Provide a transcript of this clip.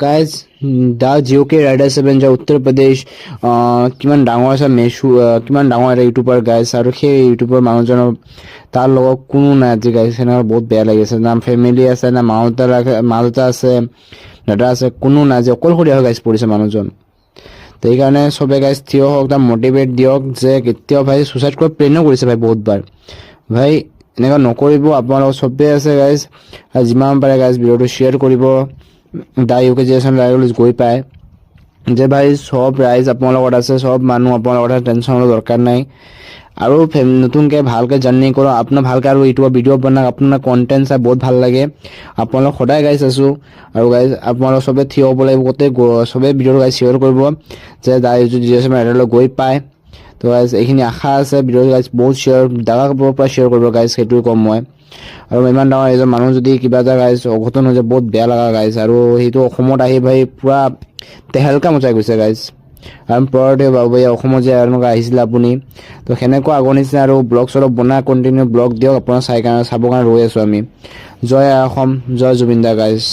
Guys দা জিঅ'কে rider 7 যে উত্তৰ প্ৰদেশ কিমান ডাঙৰ আছে কিমান ডাঙৰ এটা ইউটিউবাৰ গাইজ আৰু সেই ইউটিউবৰ মানুহজনৰ তাৰ লগত কোনো নাই আজি গাইজ সেনেকুৱা বহুত বেয়া লাগিছে না ফেমিলি আছে না মা দেউতা আছে দাদা আছে কোনো নাই যে অকলশৰীয়া হৈ গাইজ পৰিছে মানুহজন তো সেইকাৰণে চবে গাইজ থিয় হওক তাক মটিভেট দিয়ক যে কেতিয়াও ভাই ছুচাইড কৰা প্লেনো কৰিছে ভাই বহুতবাৰ ভাই এনেকুৱা নকৰিব আপোনালোক চবেই আছে গাইজ যিমান পাৰে গাইজ ভিডিঅ'টো শ্বেয়াৰ কৰিব দা ইউকে জেনেৰেশ্যন ৰাইডাৰ গৈ পায় যে ভাই সব ৰাইজ আপোনাৰ লগত আছে সব মানুহ আপোনাৰ লগত টেনশ্যন ল'ব দৰকাৰ নাই আৰু নতুনকৈ ভালকৈ জাৰ্ণি কৰক আপোনাৰ ভালকৈ আৰু ইউটিউবৰ ভিডিঅ' বনাওক আপোনাৰ কণ্টেণ্ট চাই বহুত ভাল লাগে আপোনালোক সদায় গাইজ আছোঁ আৰু গাইজ আপোনালোক চবে থিয় হ'ব লাগিব গোটেই চবেই ভিডিঅ'টো গাইজ শ্বেয়াৰ কৰিব যে দা ইউকে জেনেৰেশ্যন ৰাইডাৰলৈ গৈ পায় তো গাইজ এইখিনি আশা আছে ভিডিঅ'টো গাইজ বহুত শ্বেয়াৰ ডাঙৰ পৰা শ্বেয়াৰ কৰিব গাইজ সেইটোৱে ক'ম মই আৰু ইমান ডাঙৰ এজন মানুহ যদি কিবা এটা গাইজ অঘটন হৈ যায় বহুত বেয়া লগা গাইজ আৰু সেইটো অসমত আহি ভাই পূৰা তেহেলকা মচাই গৈছে গাইজ আৰু পৰতে বাবু অসমত যে এনেকুৱা আহিছিলে আপুনি তো সেনেকুৱা আগৰ নিচিনা আৰু ব্লগ চলগ বনাই কণ্টিনিউ ব্লগ দিয়ক আপোনাৰ চাবৰ কাৰণে ৰৈ আছোঁ আমি জয় অসম জয় জুবিন দা গাইজ।